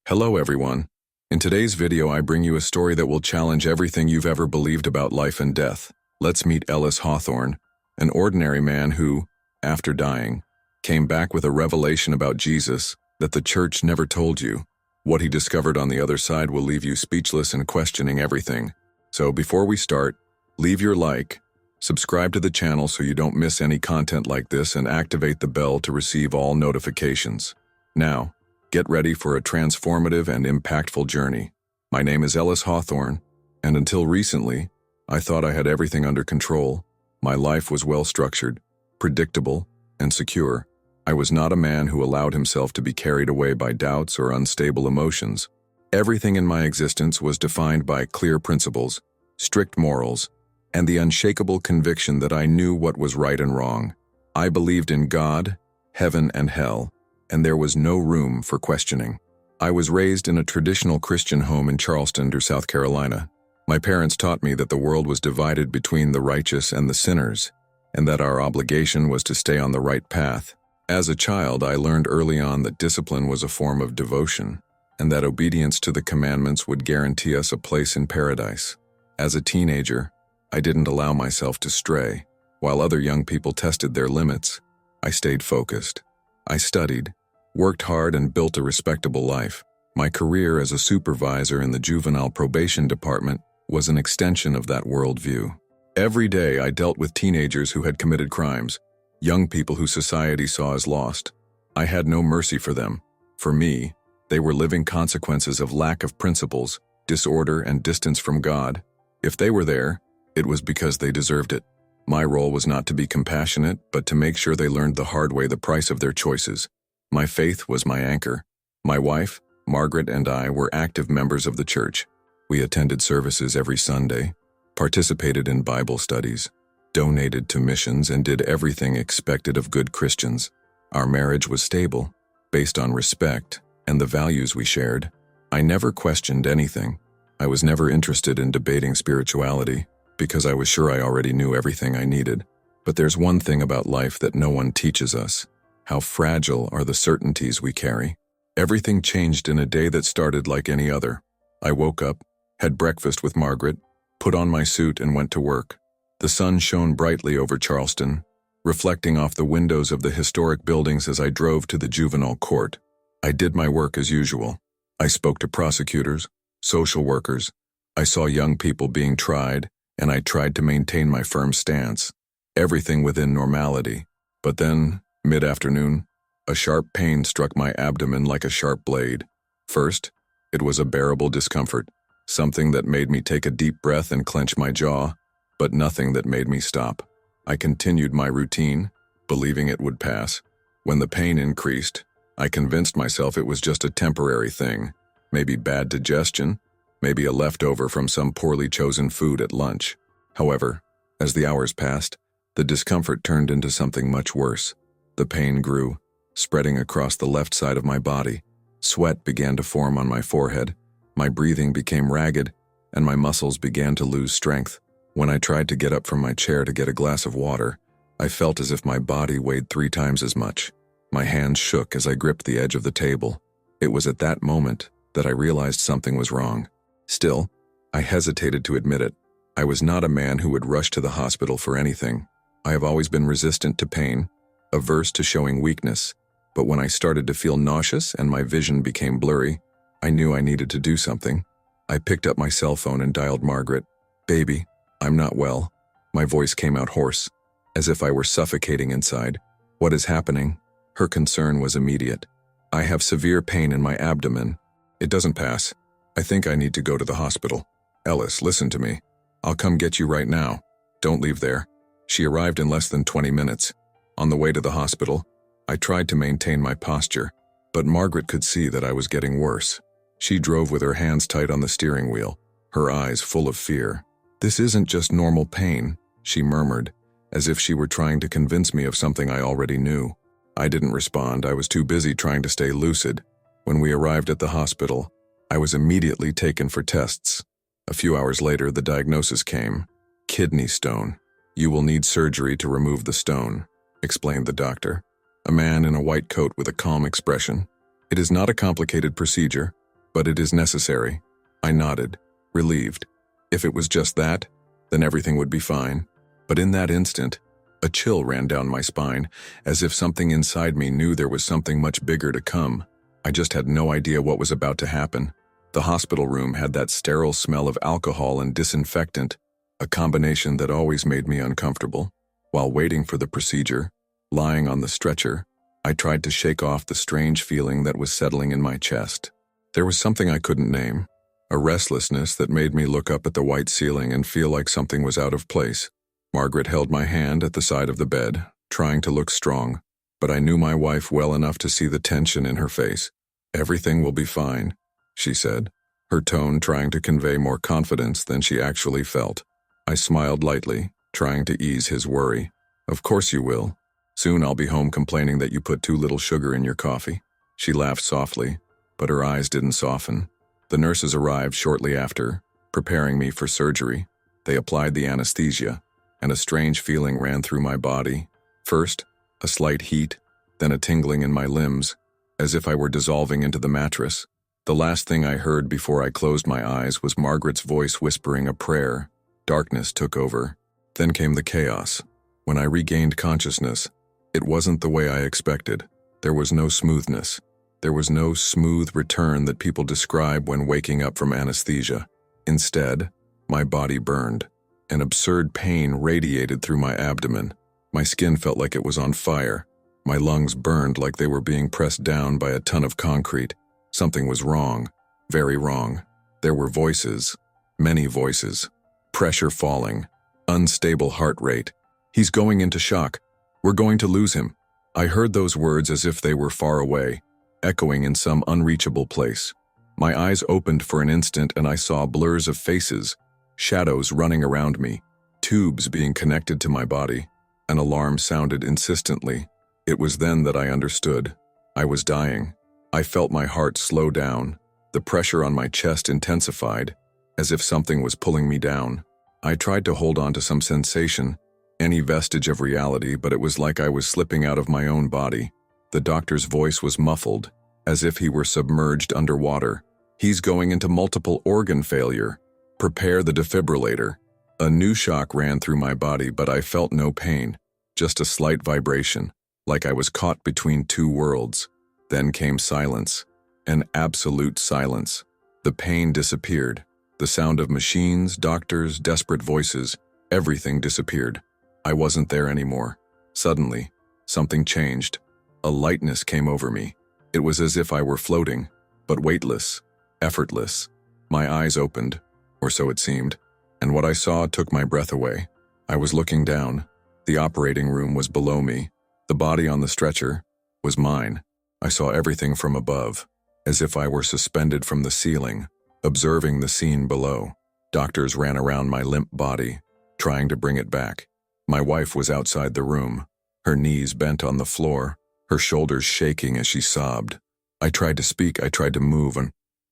Hello everyone. In today's video I bring you a story that will challenge everything you've ever believed about life and death. Let's meet Ellis Hawthorne, an ordinary man who, after dying, came back with a revelation about Jesus that the church never told you. What he discovered on the other side will leave you speechless and questioning everything. So before we start, leave your like, subscribe to the channel so you don't miss any content like this, and activate the bell to receive all notifications. Now, get ready for a transformative and impactful journey. My name is Ellis Hawthorne, and until recently, I thought I had everything under control. My life was well-structured, predictable, and secure. I was not a man who allowed himself to be carried away by doubts or unstable emotions. Everything in my existence was defined by clear principles, strict morals, and the unshakable conviction that I knew what was right and wrong. I believed in God, heaven, and hell, and there was no room for questioning. I was raised in a traditional Christian home in Charleston, South Carolina. My parents taught me that the world was divided between the righteous and the sinners, and that our obligation was to stay on the right path. As a child, I learned early on that discipline was a form of devotion, and that obedience to the commandments would guarantee us a place in paradise. As a teenager, I didn't allow myself to stray. While other young people tested their limits, I stayed focused. I studied, worked hard, and built a respectable life. My career as a supervisor in the juvenile probation department was an extension of that worldview. Every day I dealt with teenagers who had committed crimes, young people who society saw as lost. I had no mercy for them. For me, they were living consequences of lack of principles, disorder, and distance from God. If they were there, it was because they deserved it. My role was not to be compassionate, but to make sure they learned the hard way the price of their choices. My faith was my anchor. My wife, Margaret, and I were active members of the church. We attended services every Sunday, participated in Bible studies, donated to missions, and did everything expected of good Christians. Our marriage was stable, based on respect and the values we shared. I never questioned anything. I was never interested in debating spirituality, because I was sure I already knew everything I needed. But there's one thing about life that no one teaches us: how fragile are the certainties we carry. Everything changed in a day that started like any other. I woke up, had breakfast with Margaret, put on my suit, and went to work. The sun shone brightly over Charleston, reflecting off the windows of the historic buildings as I drove to the juvenile court. I did my work as usual. I spoke to prosecutors, social workers. I saw young people being tried, and I tried to maintain my firm stance, everything within normality. But then, mid-afternoon, a sharp pain struck my abdomen like a sharp blade. First, it was a bearable discomfort, something that made me take a deep breath and clench my jaw, but nothing that made me stop. I continued my routine, believing it would pass. When the pain increased, I convinced myself it was just a temporary thing, maybe bad digestion, maybe a leftover from some poorly chosen food at lunch. However, as the hours passed, the discomfort turned into something much worse. The pain grew, spreading across the left side of my body. Sweat began to form on my forehead, my breathing became ragged, and my muscles began to lose strength. When I tried to get up from my chair to get a glass of water, I felt as if my body weighed 3 times as much. My hands shook as I gripped the edge of the table. It was at that moment that I realized something was wrong. Still, I hesitated to admit it. I was not a man who would rush to the hospital for anything. I have always been resistant to pain, averse to showing weakness, but when I started to feel nauseous and my vision became blurry, I knew I needed to do something. I picked up my cell phone and dialed Margaret. "Baby, I'm not well." My voice came out hoarse, as if I were suffocating inside. "What is happening?" Her concern was immediate. "I have severe pain in my abdomen. It doesn't pass. I think I need to go to the hospital." "Ellis, listen to me. I'll come get you right now. Don't leave there." She arrived in less than 20 minutes. On the way to the hospital, I tried to maintain my posture, but Margaret could see that I was getting worse. She drove with her hands tight on the steering wheel, her eyes full of fear. "This isn't just normal pain," she murmured, as if she were trying to convince me of something I already knew. I didn't respond. I was too busy trying to stay lucid. When we arrived at the hospital, I was immediately taken for tests. A few hours later, the diagnosis came: kidney stone. "You will need surgery to remove the stone," explained the doctor, a man in a white coat with a calm expression. "It is not a complicated procedure. But it is necessary. I nodded, relieved. If it was just that, then everything would be fine. But in that instant, a chill ran down my spine, as if something inside me knew there was something much bigger to come. I just had no idea what was about to happen. The hospital room had that sterile smell of alcohol and disinfectant, a combination that always made me uncomfortable. While waiting for the procedure, lying on the stretcher, I tried to shake off the strange feeling that was settling in my chest. There was something I couldn't name, a restlessness that made me look up at the white ceiling and feel like something was out of place. Margaret held my hand at the side of the bed, trying to look strong, but I knew my wife well enough to see the tension in her face. "Everything will be fine," she said, her tone trying to convey more confidence than she actually felt. I smiled lightly, trying to ease his worry. "Of course you will. Soon I'll be home complaining that you put too little sugar in your coffee." She laughed softly, but her eyes didn't soften. The nurses arrived shortly after, preparing me for surgery. They applied the anesthesia, and a strange feeling ran through my body. First, a slight heat, then a tingling in my limbs, as if I were dissolving into the mattress. The last thing I heard before I closed my eyes was Margaret's voice whispering a prayer. Darkness took over. Then came the chaos. When I regained consciousness, it wasn't the way I expected. There was no smoothness. There was no smooth return that people describe when waking up from anesthesia. Instead, my body burned. An absurd pain radiated through my abdomen. My skin felt like it was on fire. My lungs burned like they were being pressed down by a ton of concrete. Something was wrong. Very wrong. There were voices. Many voices. Pressure falling. Unstable heart rate. "He's going into shock. We're going to lose him." I heard those words as if they were far away, echoing in some unreachable place. My eyes opened for an instant and I saw blurs of faces, shadows running around me, tubes being connected to my body. An alarm sounded insistently. It was then that I understood. I was dying. I felt my heart slow down. The pressure on my chest intensified, as if something was pulling me down. I tried to hold on to some sensation, any vestige of reality, but it was like I was slipping out of my own body. The doctor's voice was muffled, as if he were submerged underwater. "He's going into multiple organ failure. Prepare the defibrillator." A new shock ran through my body, but I felt no pain, just a slight vibration, like I was caught between two worlds. Then came silence, an absolute silence. The pain disappeared. The sound of machines, doctors, desperate voices, everything disappeared. I wasn't there anymore. Suddenly, something changed. A lightness came over me. It was as if I were floating, but weightless, effortless. My eyes opened, or so it seemed, and what I saw took my breath away. I was looking down. The operating room was below me. The body on the stretcher was mine. I saw everything from above, as if I were suspended from the ceiling, observing the scene below. Doctors ran around my limp body, trying to bring it back. My wife was outside the room, her knees bent on the floor, her shoulders shaking as she sobbed. I tried to speak, I tried to move,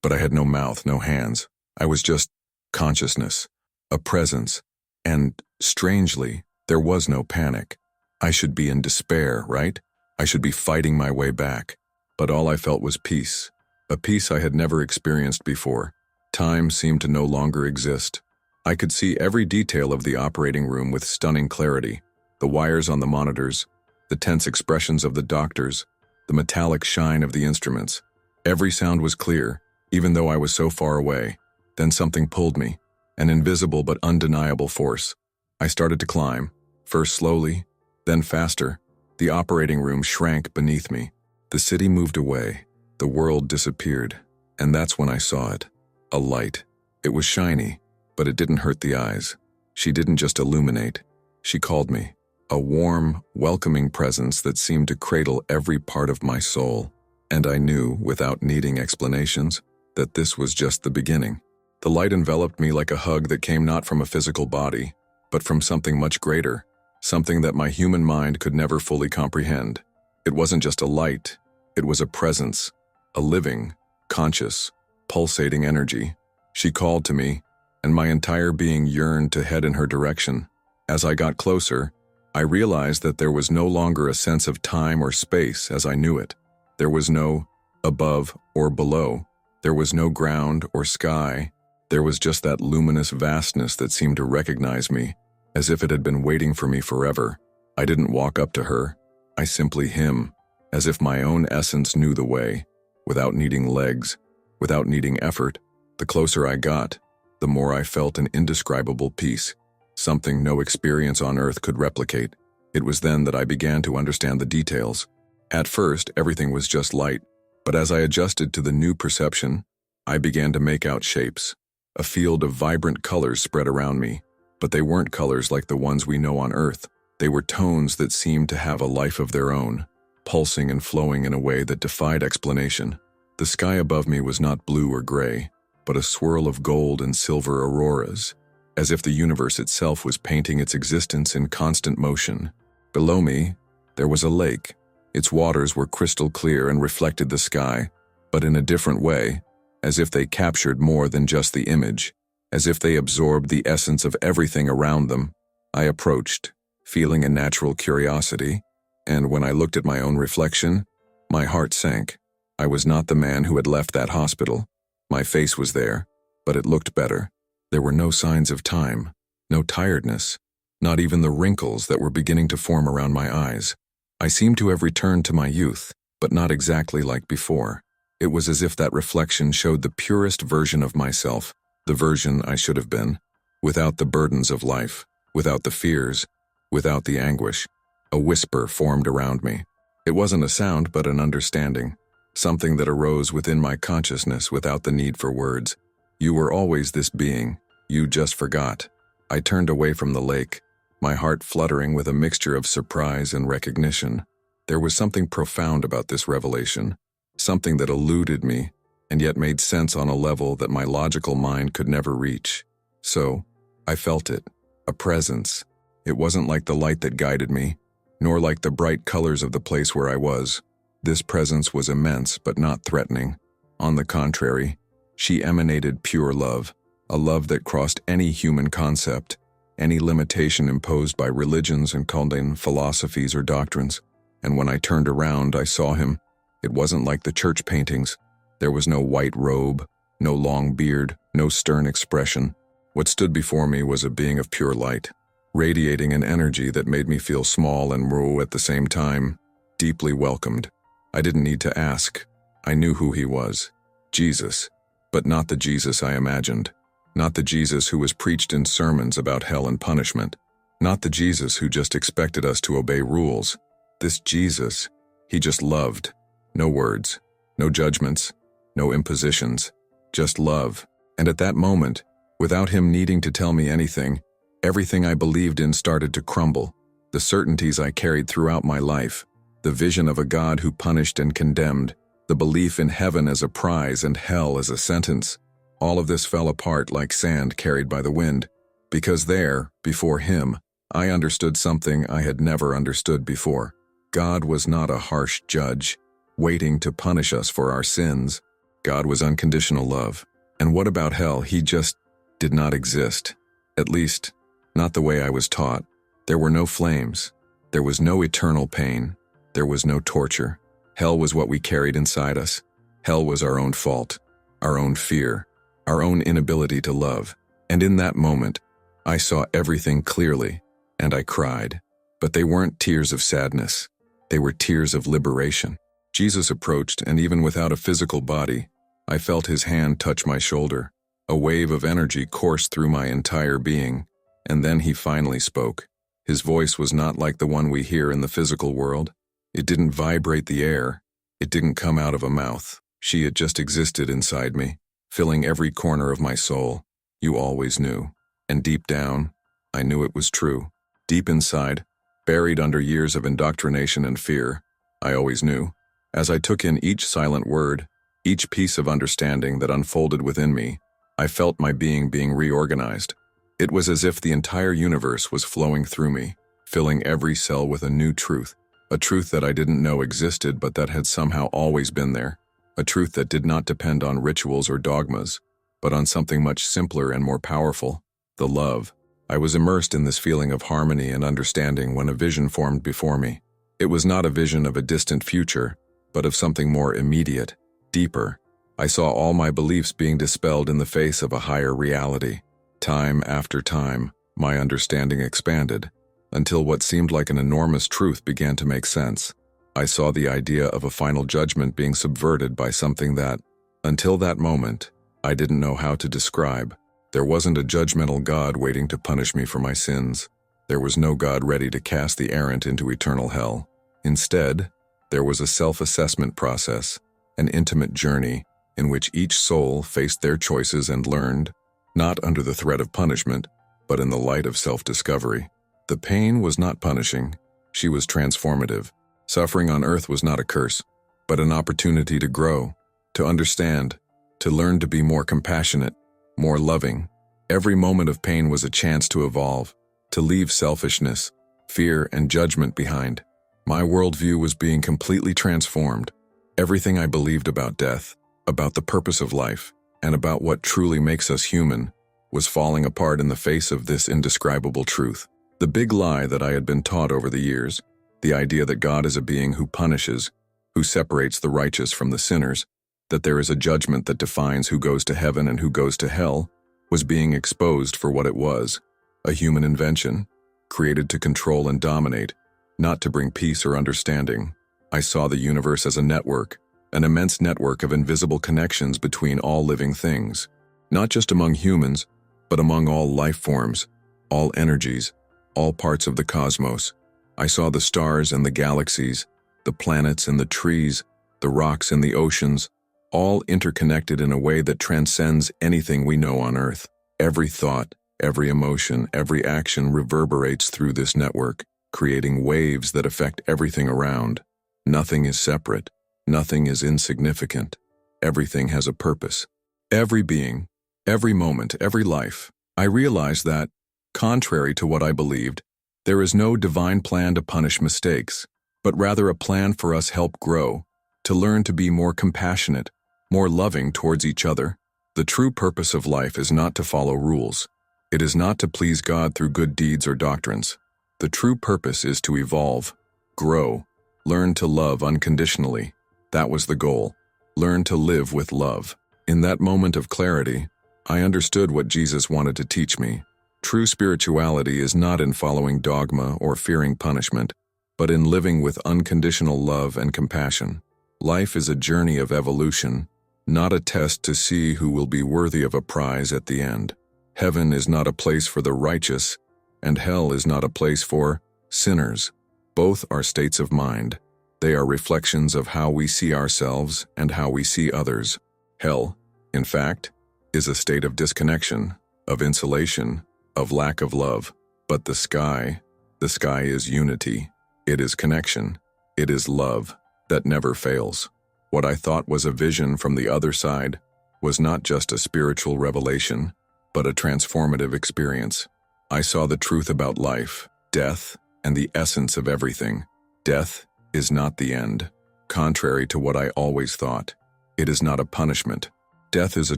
but I had no mouth, no hands. I was just consciousness, a presence, and, strangely, there was no panic. I should be in despair, right? I should be fighting my way back. But all I felt was peace, a peace I had never experienced before. Time seemed to no longer exist. I could see every detail of the operating room with stunning clarity. The wires on the monitors, the tense expressions of the doctors, the metallic shine of the instruments. Every sound was clear, even though I was so far away. Then something pulled me, an invisible but undeniable force. I started to climb, first slowly, then faster. The operating room shrank beneath me. The city moved away. The world disappeared. And that's when I saw it. A light. It was shiny, but it didn't hurt the eyes. She didn't just illuminate. She called me. A warm, welcoming presence that seemed to cradle every part of my soul. And I knew, without needing explanations, that this was just the beginning. The light enveloped me like a hug that came not from a physical body, but from something much greater, something that my human mind could never fully comprehend. It wasn't just a light, it was a presence, a living, conscious, pulsating energy. She called to me, and my entire being yearned to head in her direction. As I got closer, I realized that there was no longer a sense of time or space as I knew it. There was no above or below. There was no ground or sky. There was just that luminous vastness that seemed to recognize me, as if it had been waiting for me forever. I didn't walk up to her. I simply him, as if my own essence knew the way, without needing legs, without needing effort. The closer I got, the more I felt an indescribable peace, something no experience on earth could replicate. It was then that I began to understand the details. At first, everything was just light, but as I adjusted to the new perception, I began to make out shapes. A field of vibrant colors spread around me, but they weren't colors like the ones we know on Earth. They were tones that seemed to have a life of their own, pulsing and flowing in a way that defied explanation. The sky above me was not blue or gray, but a swirl of gold and silver auroras, as if the universe itself was painting its existence in constant motion. Below me, there was a lake. Its waters were crystal clear and reflected the sky, but in a different way, as if they captured more than just the image, as if they absorbed the essence of everything around them. I approached, feeling a natural curiosity, and when I looked at my own reflection, my heart sank. I was not the man who had left that hospital. My face was there, but it looked better. There were no signs of time, no tiredness, not even the wrinkles that were beginning to form around my eyes. I seemed to have returned to my youth, but not exactly like before. It was as if that reflection showed the purest version of myself, the version I should have been, without the burdens of life, without the fears, without the anguish. A whisper formed around me. It wasn't a sound, but an understanding, something that arose within my consciousness without the need for words. You were always this being. You just forgot. I turned away from the lake, my heart fluttering with a mixture of surprise and recognition. There was something profound about this revelation, something that eluded me, and yet made sense on a level that my logical mind could never reach. So, I felt it, a presence. It wasn't like the light that guided me, nor like the bright colors of the place where I was. This presence was immense but not threatening. On the contrary, she emanated pure love, a love that crossed any human concept, any limitation imposed by religions and mundane philosophies or doctrines. And when I turned around, I saw him. It wasn't like the church paintings. There was no white robe, no long beard, no stern expression. What stood before me was a being of pure light, radiating an energy that made me feel small and raw at the same time, deeply welcomed. I didn't need to ask. I knew who he was. Jesus. But not the Jesus I imagined. Not the Jesus who was preached in sermons about hell and punishment. Not the Jesus who just expected us to obey rules. This Jesus, he just loved. No words, no judgments, no impositions, just love. And at that moment, without him needing to tell me anything, everything I believed in started to crumble. The certainties I carried throughout my life, the vision of a God who punished and condemned, the belief in heaven as a prize and hell as a sentence, all of this fell apart like sand carried by the wind. Because there, before him, I understood something I had never understood before. God was not a harsh judge, waiting to punish us for our sins. God was unconditional love. And what about hell? He just did not exist. At least, not the way I was taught. There were no flames. There was no eternal pain. There was no torture. Hell was what we carried inside us. Hell was our own fault, our own fear, our own inability to love. And in that moment, I saw everything clearly, and I cried. But they weren't tears of sadness. They were tears of liberation. Jesus approached, and even without a physical body, I felt his hand touch my shoulder. A wave of energy coursed through my entire being, and then he finally spoke. His voice was not like the one we hear in the physical world. It didn't vibrate the air. It didn't come out of a mouth. She had just existed inside me, filling every corner of my soul. You always knew. And deep down, I knew it was true. Deep inside, buried under years of indoctrination and fear, I always knew. As I took in each silent word, each piece of understanding that unfolded within me, I felt my being reorganized. It was as if the entire universe was flowing through me, filling every cell with a new truth. A truth that I didn't know existed but that had somehow always been there. A truth that did not depend on rituals or dogmas, but on something much simpler and more powerful, the love. I was immersed in this feeling of harmony and understanding when a vision formed before me. It was not a vision of a distant future, but of something more immediate, deeper. I saw all my beliefs being dispelled in the face of a higher reality. Time after time, my understanding expanded, until what seemed like an enormous truth began to make sense. I saw the idea of a final judgment being subverted by something that, until that moment, I didn't know how to describe. There wasn't a judgmental God waiting to punish me for my sins. There was no God ready to cast the errant into eternal hell. Instead, there was a self-assessment process, an intimate journey in which each soul faced their choices and learned, not under the threat of punishment, but in the light of self-discovery. The pain was not punishing, she was transformative. Suffering on earth was not a curse, but an opportunity to grow, to understand, to learn to be more compassionate, more loving. Every moment of pain was a chance to evolve, to leave selfishness, fear, and judgment behind. My worldview was being completely transformed. Everything I believed about death, about the purpose of life, and about what truly makes us human, was falling apart in the face of this indescribable truth. The big lie that I had been taught over the years, the idea that God is a being who punishes, who separates the righteous from the sinners, that there is a judgment that defines who goes to heaven and who goes to hell, was being exposed for what it was, a human invention, created to control and dominate, not to bring peace or understanding. I saw the universe as a network, an immense network of invisible connections between all living things, not just among humans, but among all life forms, all energies, all parts of the cosmos. I saw the stars and the galaxies, the planets and the trees, the rocks and the oceans, all interconnected in a way that transcends anything we know on Earth. Every thought, every emotion, every action reverberates through this network, creating waves that affect everything around. Nothing is separate. Nothing is insignificant. Everything has a purpose. Every being, every moment, every life. I realized that, contrary to what I believed, there is no divine plan to punish mistakes, but rather a plan for us help grow, to learn to be more compassionate, more loving towards each other. The true purpose of life is not to follow rules. It is not to please God through good deeds or doctrines. The true purpose is to evolve, grow, learn to love unconditionally. That was the goal. Learn to live with love. In that moment of clarity, I understood what Jesus wanted to teach me. True spirituality is not in following dogma or fearing punishment, but in living with unconditional love and compassion. Life is a journey of evolution, not a test to see who will be worthy of a prize at the end. Heaven is not a place for the righteous, and hell is not a place for sinners. Both are states of mind. They are reflections of how we see ourselves and how we see others. Hell, in fact, is a state of disconnection, of insulation, of lack of love. But the sky is unity. It is connection. It is love that never fails. What I thought was a vision from the other side was not just a spiritual revelation, but a transformative experience. I saw the truth about life, death, and the essence of everything. Death is not the end. Contrary to what I always thought, it is not a punishment. Death is a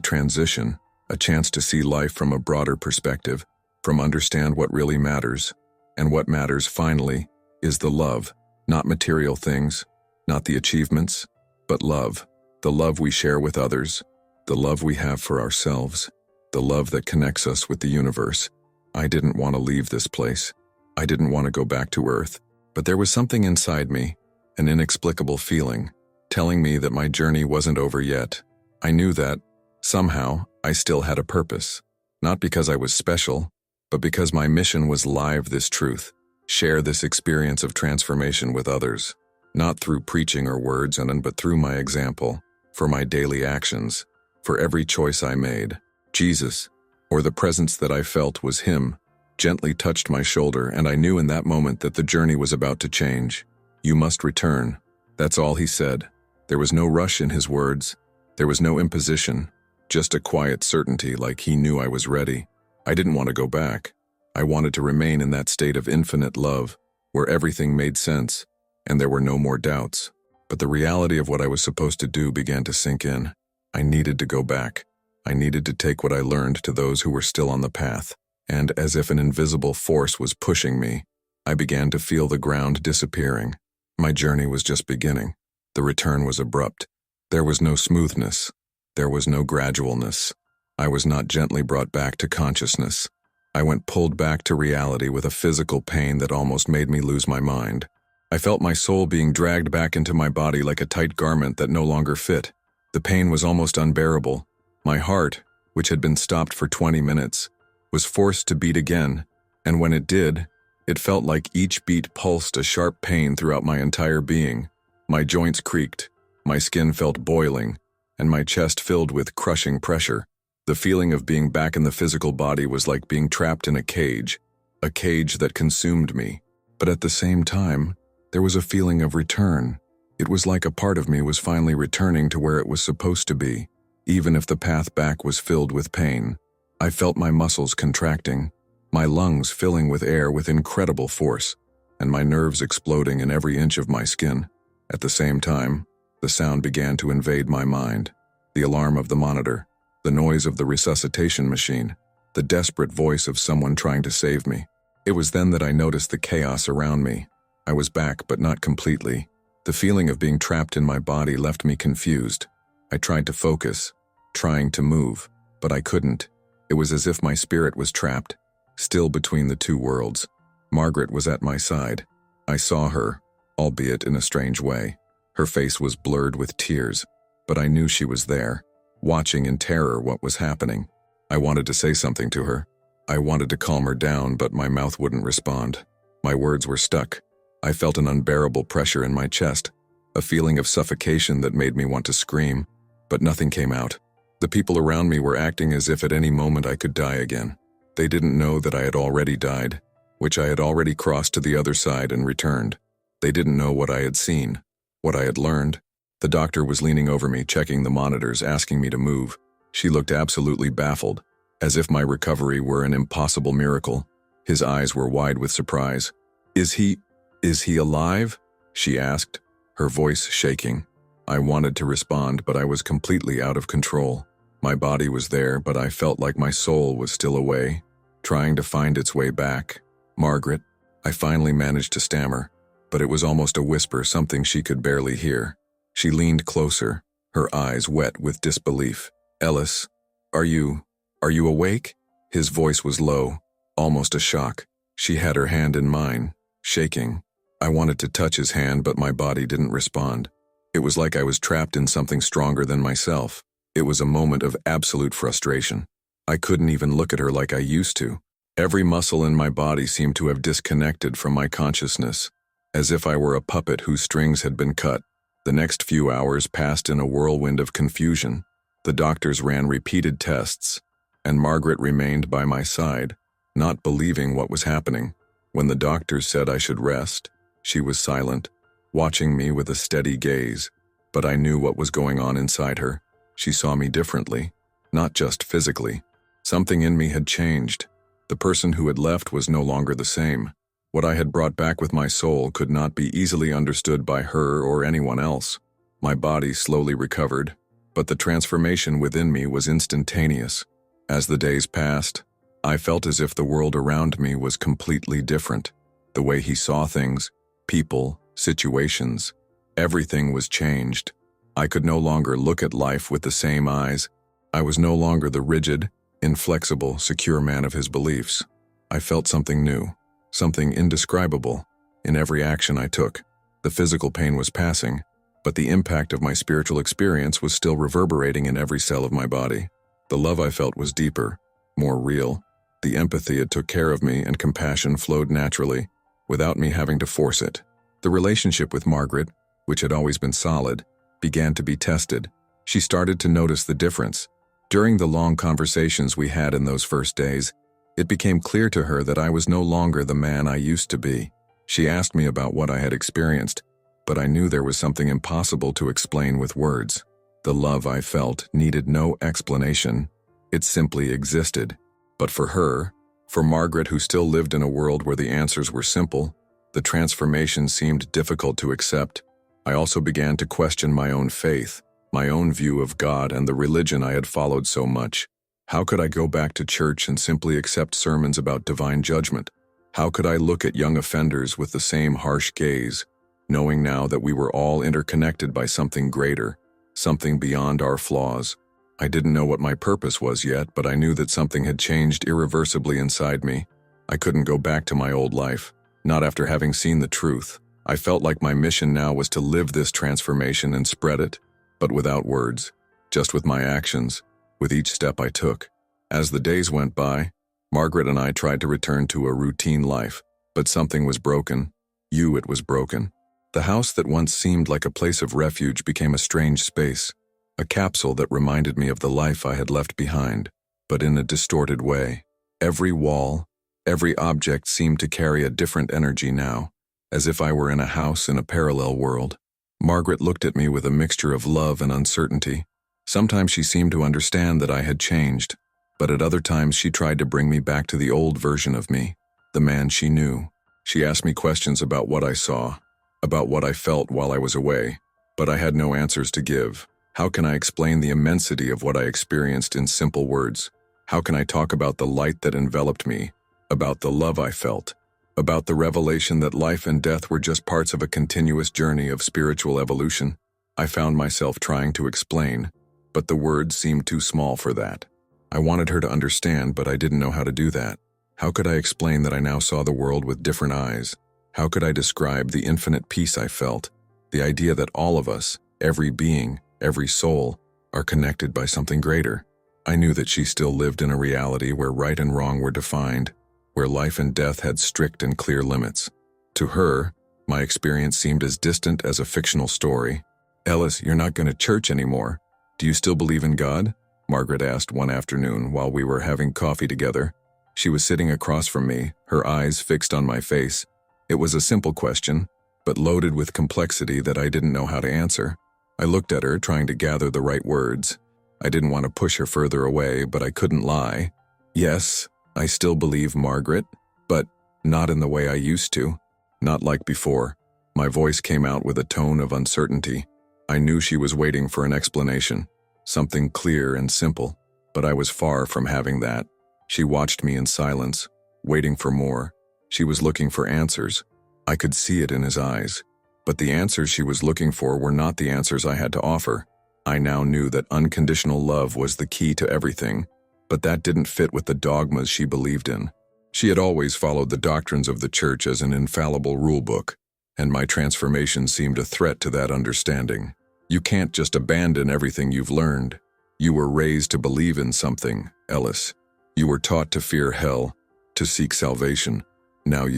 transition, a chance to see life from a broader perspective, from understand what really matters. And what matters finally is the love, not material things, not the achievements, but love. The love we share with others, the love we have for ourselves, the love that connects us with the universe. I didn't want to leave this place. I didn't want to go back to Earth, but there was something inside me, an inexplicable feeling, telling me that my journey wasn't over yet. I knew that, somehow, I still had a purpose. Not because I was special, but because my mission was live this truth, share this experience of transformation with others, not through preaching or words, but through my example, for my daily actions, for every choice I made. Jesus, or the presence that I felt was Him, gently touched my shoulder, and I knew in that moment that the journey was about to change. You must return. That's all He said. There was no rush in His words. There was no imposition, just a quiet certainty, like He knew I was ready. I didn't want to go back. I wanted to remain in that state of infinite love, where everything made sense, and there were no more doubts. But the reality of what I was supposed to do began to sink in. I needed to go back. I needed to take what I learned to those who were still on the path. And as if an invisible force was pushing me, I began to feel the ground disappearing. My journey was just beginning. The return was abrupt. There was no smoothness. There was no gradualness. I was not gently brought back to consciousness. I went pulled back to reality with a physical pain that almost made me lose my mind. I felt my soul being dragged back into my body like a tight garment that no longer fit. The pain was almost unbearable. My heart, which had been stopped for 20 minutes, was forced to beat again, and when it did, it felt like each beat pulsed a sharp pain throughout my entire being. My joints creaked, my skin felt boiling, and my chest filled with crushing pressure. The feeling of being back in the physical body was like being trapped in a cage that consumed me. But at the same time, there was a feeling of return. It was like a part of me was finally returning to where it was supposed to be, even if the path back was filled with pain. I felt my muscles contracting, my lungs filling with air with incredible force, and my nerves exploding in every inch of my skin. At the same time, the sound began to invade my mind. The alarm of the monitor, the noise of the resuscitation machine, the desperate voice of someone trying to save me. It was then that I noticed the chaos around me. I was back, but not completely. The feeling of being trapped in my body left me confused. I tried to focus, trying to move, but I couldn't. It was as if my spirit was trapped, still between the two worlds. Margaret was at my side. I saw her, albeit in a strange way. Her face was blurred with tears, but I knew she was there, watching in terror what was happening. I wanted to say something to her. I wanted to calm her down, but my mouth wouldn't respond. My words were stuck. I felt an unbearable pressure in my chest, a feeling of suffocation that made me want to scream, but nothing came out. The people around me were acting as if at any moment I could die again. They didn't know that I had already died, which I had already crossed to the other side and returned. They didn't know what I had seen, what I had learned. The doctor was leaning over me, checking the monitors, asking me to move. She looked absolutely baffled, as if my recovery were an impossible miracle. His eyes were wide with surprise. Is he alive?" she asked, her voice shaking. I wanted to respond, but I was completely out of control. My body was there, but I felt like my soul was still away, trying to find its way back. "Margaret," I finally managed to stammer, but it was almost a whisper, something she could barely hear. She leaned closer, her eyes wet with disbelief. "Ellis, are you awake?" His voice was low, almost a shock. She had her hand in mine, shaking. I wanted to touch his hand, but my body didn't respond. It was like I was trapped in something stronger than myself. It was a moment of absolute frustration. I couldn't even look at her like I used to. Every muscle in my body seemed to have disconnected from my consciousness, as if I were a puppet whose strings had been cut. The next few hours passed in a whirlwind of confusion. The doctors ran repeated tests, and Margaret remained by my side, not believing what was happening. When the doctors said I should rest, she was silent, watching me with a steady gaze. But I knew what was going on inside her. She saw me differently, not just physically. Something in me had changed. The person who had left was no longer the same. What I had brought back with my soul could not be easily understood by her or anyone else. My body slowly recovered, but the transformation within me was instantaneous. As the days passed, I felt as if the world around me was completely different. The way he saw things, people, situations, everything was changed. I could no longer look at life with the same eyes. I was no longer the rigid, inflexible, secure man of his beliefs. I felt something new, something indescribable, in every action I took. The physical pain was passing, but the impact of my spiritual experience was still reverberating in every cell of my body. The love I felt was deeper, more real. The empathy it took care of me, and compassion flowed naturally, without me having to force it. The relationship with Margaret, which had always been solid, began to be tested. She started to notice the difference. During the long conversations we had in those first days, it became clear to her that I was no longer the man I used to be. She asked me about what I had experienced, but I knew there was something impossible to explain with words. The love I felt needed no explanation. It simply existed. But for her, for Margaret, who still lived in a world where the answers were simple, the transformation seemed difficult to accept. I also began to question my own faith, my own view of God and the religion I had followed so much. How could I go back to church and simply accept sermons about divine judgment? How could I look at young offenders with the same harsh gaze, knowing now that we were all interconnected by something greater, something beyond our flaws? I didn't know what my purpose was yet, but I knew that something had changed irreversibly inside me. I couldn't go back to my old life, not after having seen the truth. I felt like my mission now was to live this transformation and spread it, but without words, just with my actions, with each step I took. As the days went by, Margaret and I tried to return to a routine life, but something was broken. It was broken. The house that once seemed like a place of refuge became a strange space, a capsule that reminded me of the life I had left behind, but in a distorted way. Every wall, every object seemed to carry a different energy now, as if I were in a house in a parallel world. Margaret looked at me with a mixture of love and uncertainty. Sometimes she seemed to understand that I had changed, but at other times she tried to bring me back to the old version of me, the man she knew. She asked me questions about what I saw, about what I felt while I was away, but I had no answers to give. How can I explain the immensity of what I experienced in simple words? How can I talk about the light that enveloped me, about the love I felt, about the revelation that life and death were just parts of a continuous journey of spiritual evolution? I found myself trying to explain, but the words seemed too small for that. I wanted her to understand, but I didn't know how to do that. How could I explain that I now saw the world with different eyes? How could I describe the infinite peace I felt, the idea that all of us, every being, every soul, are connected by something greater? I knew that she still lived in a reality where right and wrong were defined, where life and death had strict and clear limits. To her, my experience seemed as distant as a fictional story. "Ellis, you're not going to church anymore. Do you still believe in God?" Margaret asked one afternoon while we were having coffee together. She was sitting across from me, her eyes fixed on my face. It was a simple question, but loaded with complexity that I didn't know how to answer. I looked at her, trying to gather the right words. I didn't want to push her further away, but I couldn't lie. "Yes, I still believe, Margaret, but not in the way I used to. Not like before." My voice came out with a tone of uncertainty. I knew she was waiting for an explanation, something clear and simple, but I was far from having that. She watched me in silence, waiting for more. She was looking for answers. I could see it in his eyes. But the answers she was looking for were not the answers I had to offer. I now knew that unconditional love was the key to everything, but that didn't fit with the dogmas she believed in. She had always followed the doctrines of the church as an infallible rulebook, and my transformation seemed a threat to that understanding. You can't just abandon everything you've learned. You were raised to believe in something, Ellis. You were taught to fear hell, to seek salvation. Now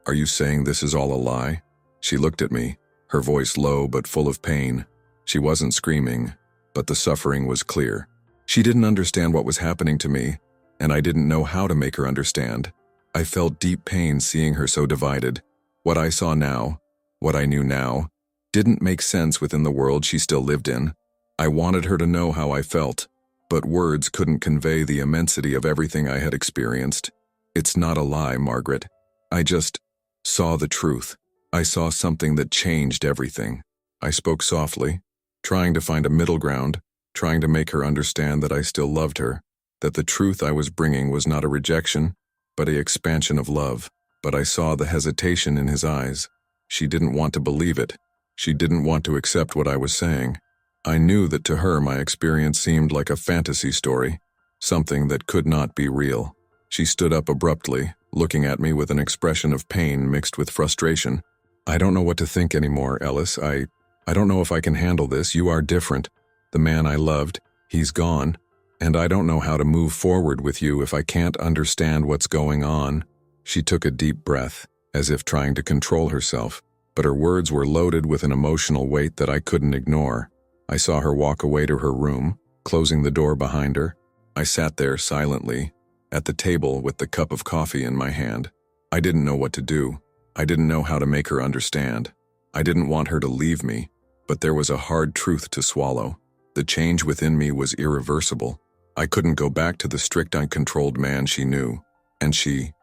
are you saying this is all a lie? She looked at me, her voice low but full of pain. She wasn't screaming, but the suffering was clear. She didn't understand what was happening to me, and I didn't know how to make her understand. I felt deep pain seeing her so divided. What I saw now, what I knew now, didn't make sense within the world she still lived in. I wanted her to know how I felt, but words couldn't convey the immensity of everything I had experienced. "It's not a lie, Margaret. I just saw the truth. I saw something that changed everything." I spoke softly, trying to find a middle ground, trying to make her understand that I still loved her, that the truth I was bringing was not a rejection, but an expansion of love. But I saw the hesitation in his eyes. She didn't want to believe it. She didn't want to accept what I was saying. I knew that to her my experience seemed like a fantasy story, something that could not be real. She stood up abruptly, looking at me with an expression of pain mixed with frustration. "I don't know what to think anymore, Ellis. I don't know if I can handle this. You are different. The man I loved, he's gone, and I don't know how to move forward with you if I can't understand what's going on." She took a deep breath, as if trying to control herself, but her words were loaded with an emotional weight that I couldn't ignore. I saw her walk away to her room, closing the door behind her. I sat there silently, at the table with the cup of coffee in my hand. I didn't know what to do. I didn't know how to make her understand. I didn't want her to leave me, but there was a hard truth to swallow. The change within me was irreversible. I couldn't go back to the strict, uncontrolled man she knew, and she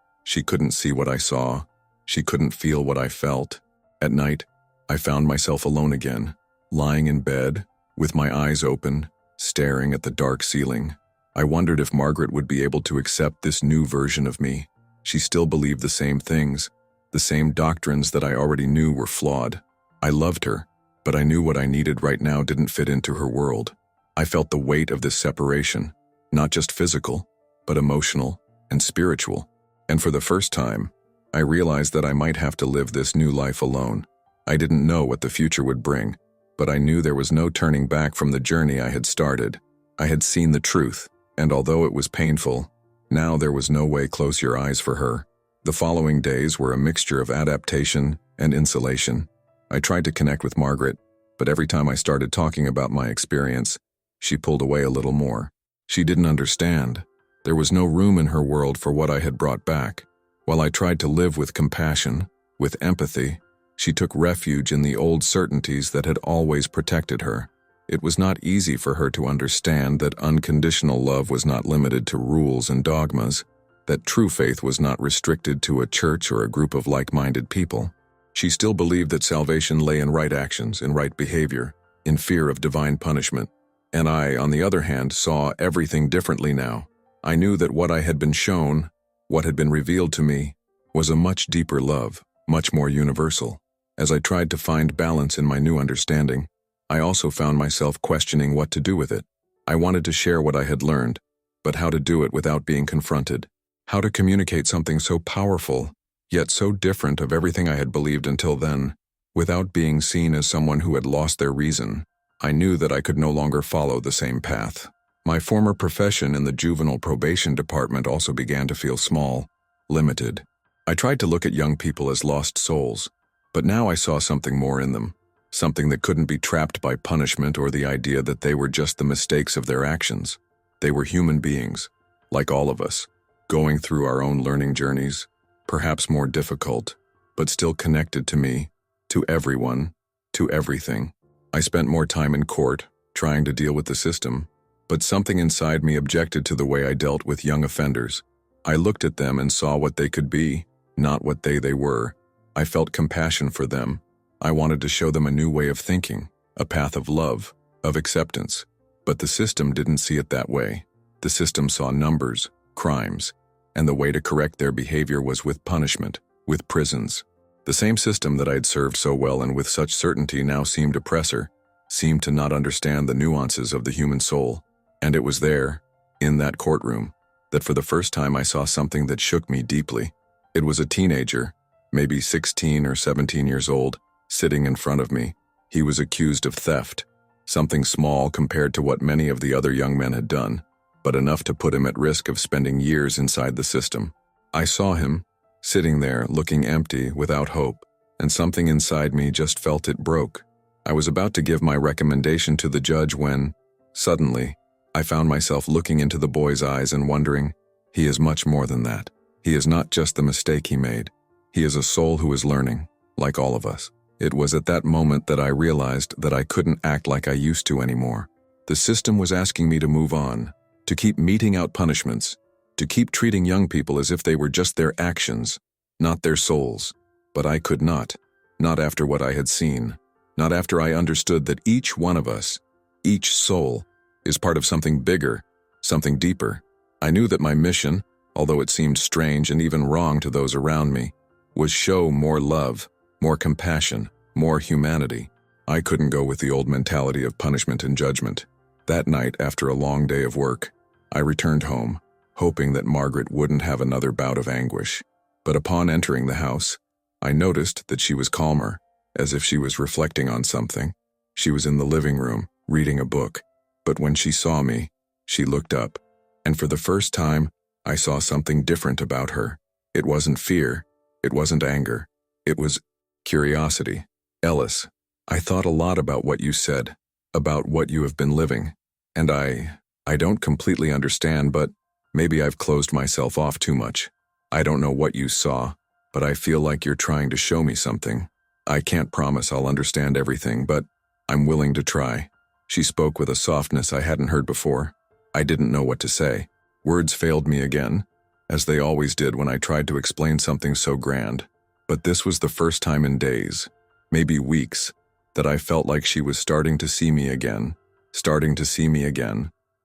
couldn't see what I saw. She couldn't feel what I felt. At night, I found myself alone again, lying in bed, with my eyes open, staring at the dark ceiling. I wondered if Margaret would be able to accept this new version of me. She still believed the same things. The same doctrines that I already knew were flawed. I loved her, but I knew what I needed right now didn't fit into her world. I felt the weight of this separation, not just physical, but emotional and spiritual. And for the first time, I realized that I might have to live this new life alone. I didn't know what the future would bring, but I knew there was no turning back from the journey I had started. I had seen the truth, and although it was painful, now there was no way close your eyes for her. The following days were a mixture of adaptation and insulation. I tried to connect with Margaret, but every time I started talking about my experience, she pulled away a little more. She didn't understand. There was no room in her world for what I had brought back. While I tried to live with compassion, with empathy, she took refuge in the old certainties that had always protected her. It was not easy for her to understand that unconditional love was not limited to rules and dogmas, that true faith was not restricted to a church or a group of like-minded people. She still believed that salvation lay in right actions, in right behavior, in fear of divine punishment. And I, on the other hand, saw everything differently now. I knew that what I had been shown, what had been revealed to me, was a much deeper love, much more universal. As I tried to find balance in my new understanding, I also found myself questioning what to do with it. I wanted to share what I had learned, but how to do it without being confronted. How to communicate something so powerful, yet so different of everything I had believed until then, without being seen as someone who had lost their reason. I knew that I could no longer follow the same path. My former profession in the juvenile probation department also began to feel small, limited. I tried to look at young people as lost souls, but now I saw something more in them. Something that couldn't be trapped by punishment or the idea that they were just the mistakes of their actions. They were human beings, like all of us, going through our own learning journeys, perhaps more difficult, but still connected to me, to everyone, to everything. I spent more time in court, trying to deal with the system, but something inside me objected to the way I dealt with young offenders. I looked at them and saw what they could be, not what they were. I felt compassion for them. I wanted to show them a new way of thinking, a path of love, of acceptance. But the system didn't see it that way. The system saw numbers, crimes, and the way to correct their behavior was with punishment, with prisons. The same system that I had served so well and with such certainty now seemed oppressor, seemed to not understand the nuances of the human soul. And it was there, in that courtroom, that for the first time I saw something that shook me deeply. It was a teenager, maybe 16 or 17 years old, sitting in front of me. He was accused of theft, something small compared to what many of the other young men had done, but enough to put him at risk of spending years inside the system. I saw him, sitting there, looking empty, without hope, and something inside me just felt it broke. I was about to give my recommendation to the judge when, suddenly, I found myself looking into the boy's eyes and wondering, he is much more than that. He is not just the mistake he made. He is a soul who is learning, like all of us. It was at that moment that I realized that I couldn't act like I used to anymore. The system was asking me to move on, to keep meting out punishments, to keep treating young people as if they were just their actions, not their souls. But I could not after what I had seen, not after I understood that each one of us, each soul, is part of something bigger, something deeper. I knew that my mission, although it seemed strange and even wrong to those around me, was show more love, more compassion, more humanity. I couldn't go with the old mentality of punishment and judgment. That night, after a long day of work, I returned home, hoping that Margaret wouldn't have another bout of anguish. But upon entering the house, I noticed that she was calmer, as if she was reflecting on something. She was in the living room, reading a book. But when she saw me, she looked up, and for the first time, I saw something different about her. It wasn't fear, it wasn't anger, it was curiosity. Ellis, I thought a lot about what you said, about what you have been living, and I don't completely understand, but maybe I've closed myself off too much. I don't know what you saw, but I feel like you're trying to show me something. I can't promise I'll understand everything, but I'm willing to try. She spoke with a softness I hadn't heard before. I didn't know what to say. Words failed me again, as they always did when I tried to explain something so grand. But this was the first time in days, maybe weeks, that I felt like she was starting to see me again,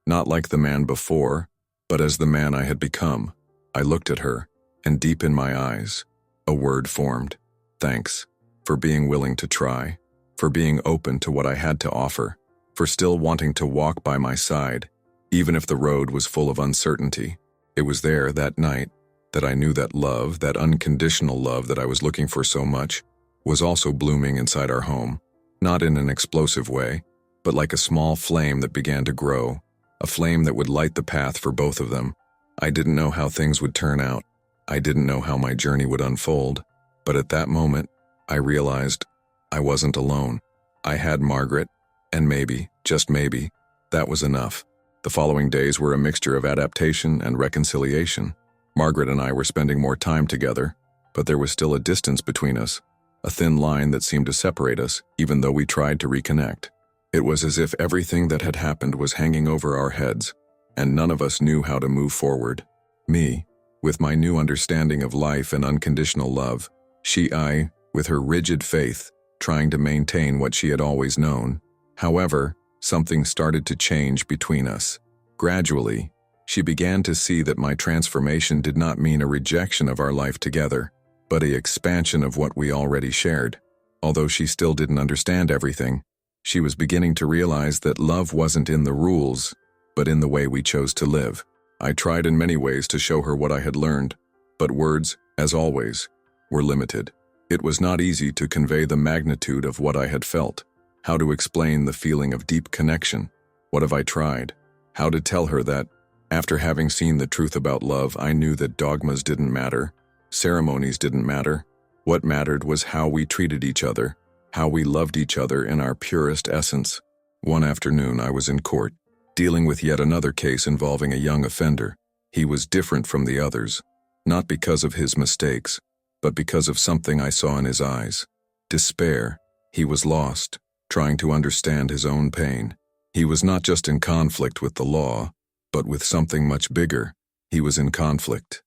not like the man before, but as the man I had become. I looked at her, and deep in my eyes, a word formed. Thanks, for being willing to try, for being open to what I had to offer. for still wanting to walk by my side, even if the road was full of uncertainty. It was there, that night, that I knew that love, that unconditional love that I was looking for so much, was also blooming inside our home, not in an explosive way, but like a small flame that began to grow, a flame that would light the path for both of them. I didn't know how things would turn out. I didn't know how my journey would unfold, but at that moment, I realized I wasn't alone. I had Margaret, and maybe, just maybe, that was enough. The following days were a mixture of adaptation and reconciliation. Margaret and I were spending more time together, but there was still a distance between us, a thin line that seemed to separate us, even though we tried to reconnect. It was as if everything that had happened was hanging over our heads, and none of us knew how to move forward. Me, with my new understanding of life and unconditional love. I, with her rigid faith, trying to maintain what she had always known. However, something started to change between us. Gradually, she began to see that my transformation did not mean a rejection of our life together, but an expansion of what we already shared. Although she still didn't understand everything, she was beginning to realize that love wasn't in the rules, but in the way we chose to live. I tried in many ways to show her what I had learned, but words, as always, were limited. It was not easy to convey the magnitude of what I had felt, how to explain the feeling of deep connection. What have I tried? How to tell her that, after having seen the truth about love, I knew that dogmas didn't matter, ceremonies didn't matter. What mattered was how we treated each other, how we loved each other in our purest essence. One afternoon I was in court, dealing with yet another case involving a young offender. He was different from the others, not because of his mistakes, but because of something I saw in his eyes. Despair. He was lost, trying to understand his own pain. He was not just in conflict with the law, but with something much bigger. He was in conflict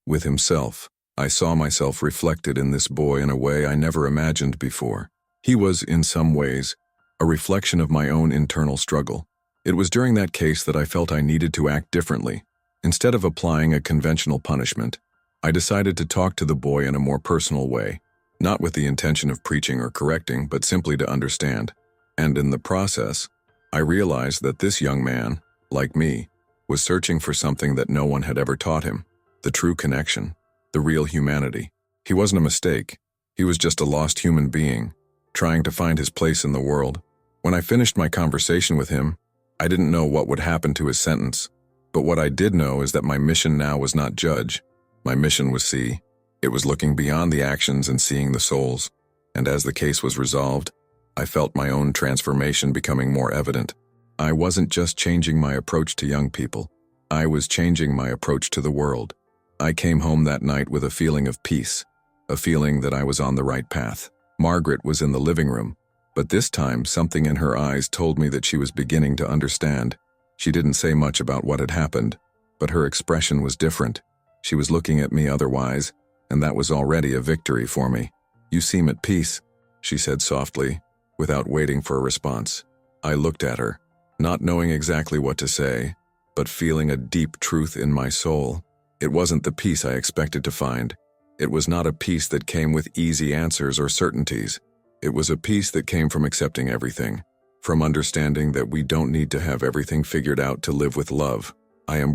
with himself. I saw myself reflected in this boy in a way I never imagined before. He was, in some ways, a reflection of my own internal struggle. It was during that case that I felt I needed to act differently. Instead of applying a conventional punishment, I decided to talk to the boy in a more personal way, not with the intention of preaching or correcting, but simply to understand. And in the process, I realized that this young man, like me, was searching for something that no one had ever taught him, the true connection. The real humanity. He wasn't a mistake. He was just a lost human being, trying to find his place in the world. When I finished my conversation with him, I didn't know what would happen to his sentence. But what I did know is that my mission now was not judge. My mission was see. It was looking beyond the actions and seeing the souls. And as the case was resolved, I felt my own transformation becoming more evident. I wasn't just changing my approach to young people. I was changing my approach to the world. I came home that night with a feeling of peace, a feeling that I was on the right path. Margaret was in the living room, but this time something in her eyes told me that she was beginning to understand. She didn't say much about what had happened, but her expression was different. She was looking at me otherwise, and that was already a victory for me. "You seem at peace," she said softly, without waiting for a response. I looked at her, not knowing exactly what to say, but feeling a deep truth in my soul. It wasn't the peace I expected to find. It was not a peace that came with easy answers or certainties. It was a peace that came from accepting everything, from understanding that we don't need to have everything figured out to live with love. "I am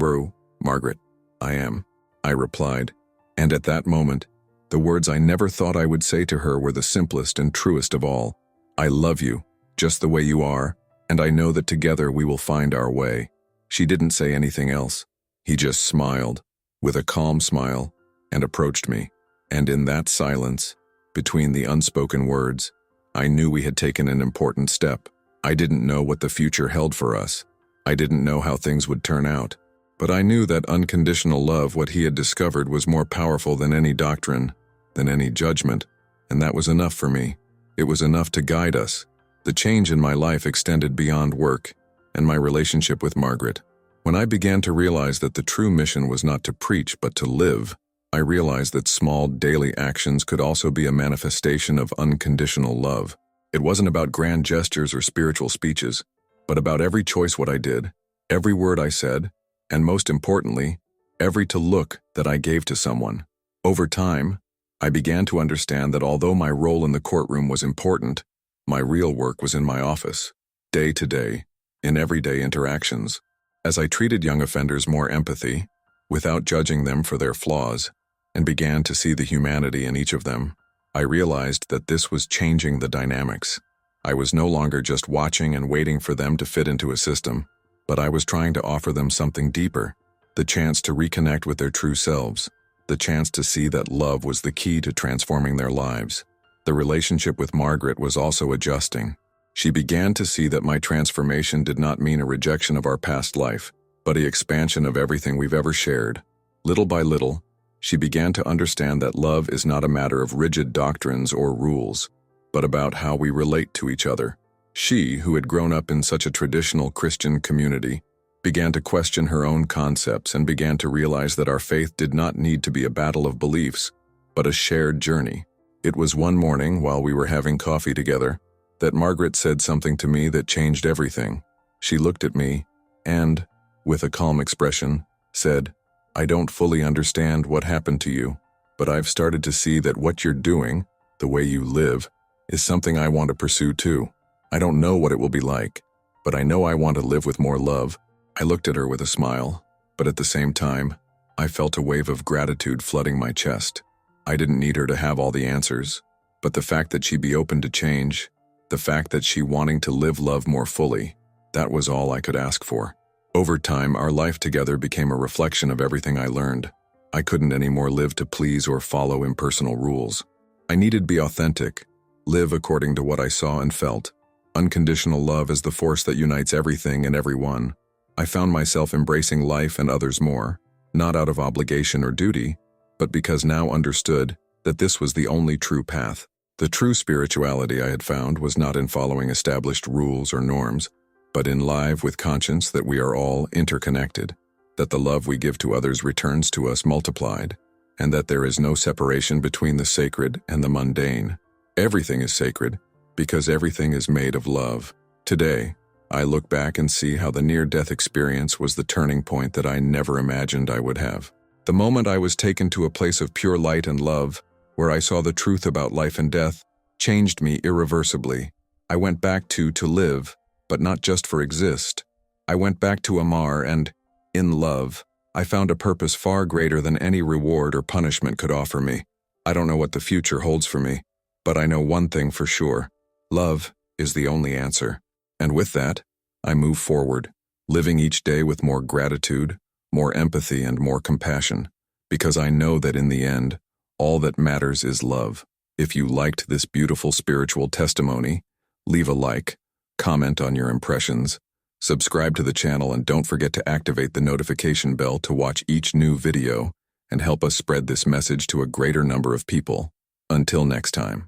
Margaret. I am," I replied. And at that moment, the words I never thought I would say to her were the simplest and truest of all. "I love you, just the way you are, and I know that together we will find our way." She didn't say anything else. He just smiled, with a calm smile, and approached me. And in that silence, between the unspoken words, I knew we had taken an important step. I didn't know what the future held for us. I didn't know how things would turn out. But I knew that unconditional love, what he had discovered, was more powerful than any doctrine, than any judgment, and that was enough for me. It was enough to guide us. The change in my life extended beyond work and my relationship with Margaret. When I began to realize that the true mission was not to preach but to live, I realized that small daily actions could also be a manifestation of unconditional love. It wasn't about grand gestures or spiritual speeches, but about every choice what I did, every word I said, and most importantly, every look that I gave to someone. Over time, I began to understand that although my role in the courtroom was important, my real work was in my office, day to day, in everyday interactions. As I treated young offenders more empathy, without judging them for their flaws, and began to see the humanity in each of them, I realized that this was changing the dynamics. I was no longer just watching and waiting for them to fit into a system, but I was trying to offer them something deeper, the chance to reconnect with their true selves, the chance to see that love was the key to transforming their lives. The relationship with Margaret was also adjusting. She began to see that my transformation did not mean a rejection of our past life, but an expansion of everything we've ever shared. Little by little, she began to understand that love is not a matter of rigid doctrines or rules, but about how we relate to each other. She, who had grown up in such a traditional Christian community, began to question her own concepts and began to realize that our faith did not need to be a battle of beliefs, but a shared journey. It was one morning, while we were having coffee together, that Margaret said something to me that changed everything. She looked at me and, with a calm expression, said, "I don't fully understand what happened to you, but I've started to see that what you're doing, the way you live, is something I want to pursue too. I don't know what it will be like, but I know I want to live with more love." I looked at her with a smile, but at the same time, I felt a wave of gratitude flooding my chest. I didn't need her to have all the answers, but the fact that she'd be open to change, the fact that she wanting to live love more fully, that was all I could ask for. Over time, our life together became a reflection of everything I learned. I couldn't anymore live to please or follow impersonal rules. I needed to be authentic, live according to what I saw and felt. Unconditional love is the force that unites everything and everyone. I found myself embracing life and others more, not out of obligation or duty, but because now understood that this was the only true path. The true spirituality I had found was not in following established rules or norms, but in live with conscience that we are all interconnected, that the love we give to others returns to us multiplied, and that there is no separation between the sacred and the mundane. Everything is sacred, because everything is made of love. Today, I look back and see how the near-death experience was the turning point that I never imagined I would have. The moment I was taken to a place of pure light and love, where I saw the truth about life and death, changed me irreversibly. I went back to live, but not just for exist. I went back to Amar and, in love, I found a purpose far greater than any reward or punishment could offer me. I don't know what the future holds for me, but I know one thing for sure. Love is the only answer. And with that, I move forward, living each day with more gratitude, more empathy, and more compassion, because I know that in the end, all that matters is love. If you liked this beautiful spiritual testimony, leave a like, comment on your impressions, subscribe to the channel, and don't forget to activate the notification bell to watch each new video and help us spread this message to a greater number of people. Until next time.